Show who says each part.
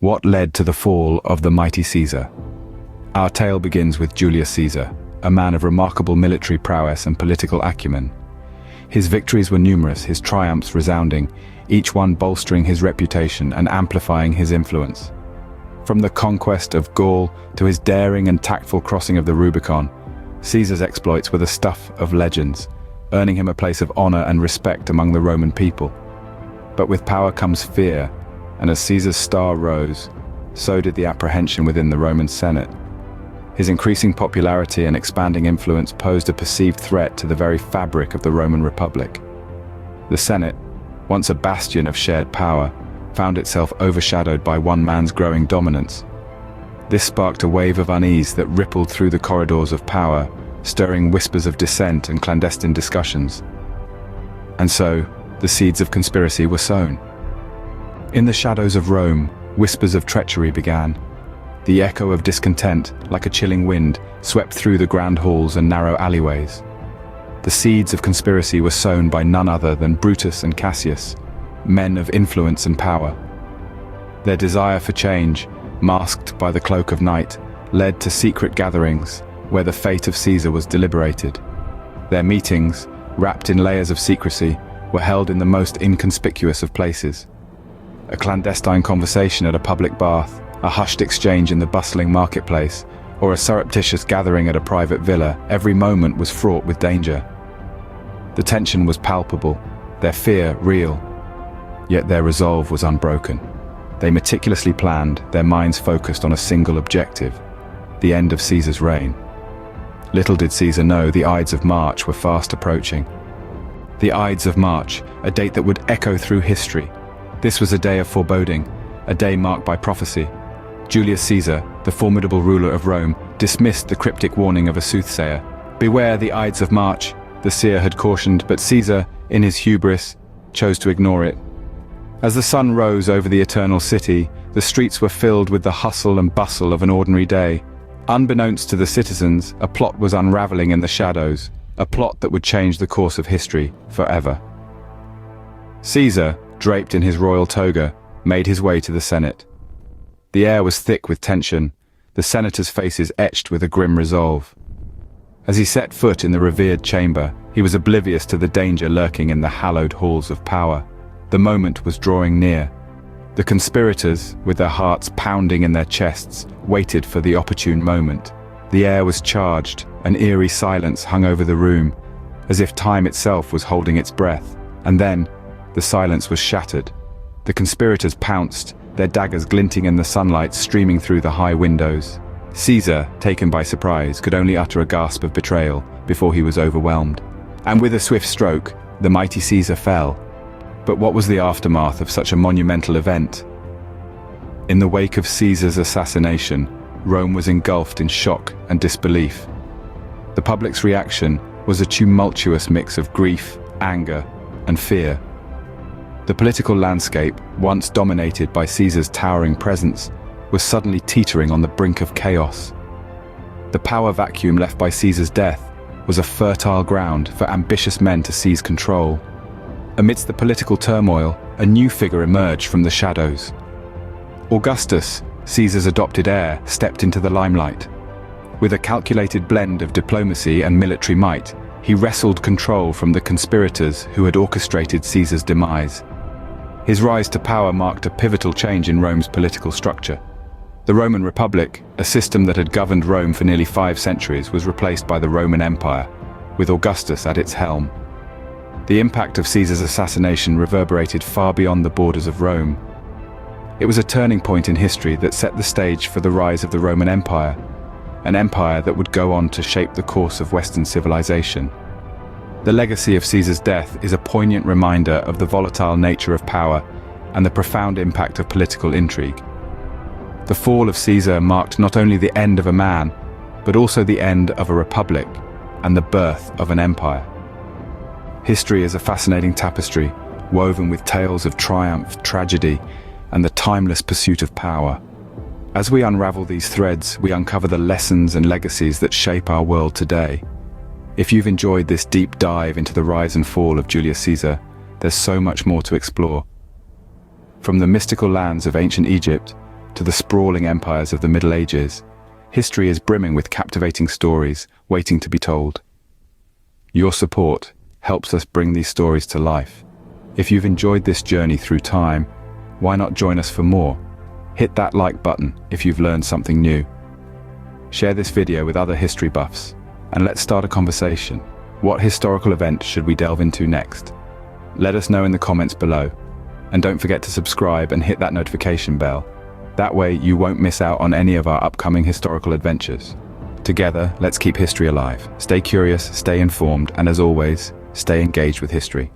Speaker 1: What led to the fall of the mighty Caesar? Our tale begins with Julius Caesar, a man of remarkable military prowess and political acumen. His victories were numerous, his triumphs resounding, each one bolstering his reputation and amplifying his influence. From the conquest of Gaul to his daring and tactful crossing of the Rubicon, Caesar's exploits were the stuff of legends, earning him a place of honor and respect among the Roman people. But with power comes fear, and as Caesar's star rose, so did the apprehension within the Roman Senate. His increasing popularity and expanding influence posed a perceived threat to the very fabric of the Roman Republic. The Senate, once a bastion of shared power, found itself overshadowed by one man's growing dominance. This sparked a wave of unease that rippled through the corridors of power, stirring whispers of dissent and clandestine discussions. And so, the seeds of conspiracy were sown. In the shadows of Rome, whispers of treachery began. The echo of discontent, like a chilling wind, swept through the grand halls and narrow alleyways. The seeds of conspiracy were sown by none other than Brutus and Cassius, men of influence and power. Their desire for change, masked by the cloak of night, led to secret gatherings where the fate of Caesar was deliberated. Their meetings, wrapped in layers of secrecy, were held in the most inconspicuous of places. A clandestine conversation at a public bath, a hushed exchange in the bustling marketplace, or a surreptitious gathering at a private villa, every moment was fraught with danger. The tension was palpable, their fear real, yet their resolve was unbroken. They meticulously planned, their minds focused on a single objective: the end of Caesar's reign. Little did Caesar know the Ides of March were fast approaching. The Ides of March, a date that would echo through history. This was a day of foreboding, a day marked by prophecy. Julius Caesar, the formidable ruler of Rome, dismissed the cryptic warning of a soothsayer. "Beware the Ides of March," the seer had cautioned, but Caesar, in his hubris, chose to ignore it. As the sun rose over the eternal city, the streets were filled with the hustle and bustle of an ordinary day. Unbeknownst to the citizens, a plot was unraveling in the shadows, a plot that would change the course of history forever. Caesar, draped in his royal toga, made his way to the Senate. The air was thick with tension, the senators' faces etched with a grim resolve. As he set foot in the revered chamber, he was oblivious to the danger lurking in the hallowed halls of power. The moment was drawing near. The conspirators, with their hearts pounding in their chests, waited for the opportune moment. The air was charged, an eerie silence hung over the room, as if time itself was holding its breath. And then, the silence was shattered. The conspirators pounced, their daggers glinting in the sunlight streaming through the high windows. Caesar, taken by surprise, could only utter a gasp of betrayal before he was overwhelmed. And with a swift stroke, the mighty Caesar fell. But what was the aftermath of such a monumental event? In the wake of Caesar's assassination, Rome was engulfed in shock and disbelief. The public's reaction was a tumultuous mix of grief, anger, and fear. The political landscape, once dominated by Caesar's towering presence, was suddenly teetering on the brink of chaos. The power vacuum left by Caesar's death was a fertile ground for ambitious men to seize control. Amidst the political turmoil, a new figure emerged from the shadows. Augustus, Caesar's adopted heir, stepped into the limelight. With a calculated blend of diplomacy and military might, he wrestled control from the conspirators who had orchestrated Caesar's demise. His rise to power marked a pivotal change in Rome's political structure. The Roman Republic, a system that had governed Rome for nearly 5 centuries, was replaced by the Roman Empire, with Augustus at its helm. The impact of Caesar's assassination reverberated far beyond the borders of Rome. It was a turning point in history that set the stage for the rise of the Roman Empire, an empire that would go on to shape the course of Western civilization. The legacy of Caesar's death is a poignant reminder of the volatile nature of power and the profound impact of political intrigue. The fall of Caesar marked not only the end of a man, but also the end of a republic and the birth of an empire. History is a fascinating tapestry, woven with tales of triumph, tragedy, and the timeless pursuit of power. As we unravel these threads, we uncover the lessons and legacies that shape our world today. If you've enjoyed this deep dive into the rise and fall of Julius Caesar, there's so much more to explore. From the mystical lands of ancient Egypt to the sprawling empires of the Middle Ages, history is brimming with captivating stories waiting to be told. Your support helps us bring these stories to life. If you've enjoyed this journey through time, why not join us for more? Hit that like button if you've learned something new. Share this video with other history buffs, and let's start a conversation. What historical event should we delve into next? Let us know in the comments below. And don't forget to subscribe and hit that notification bell. That way you won't miss out on any of our upcoming historical adventures. Together, let's keep history alive. Stay curious, stay informed, and as always, stay engaged with history.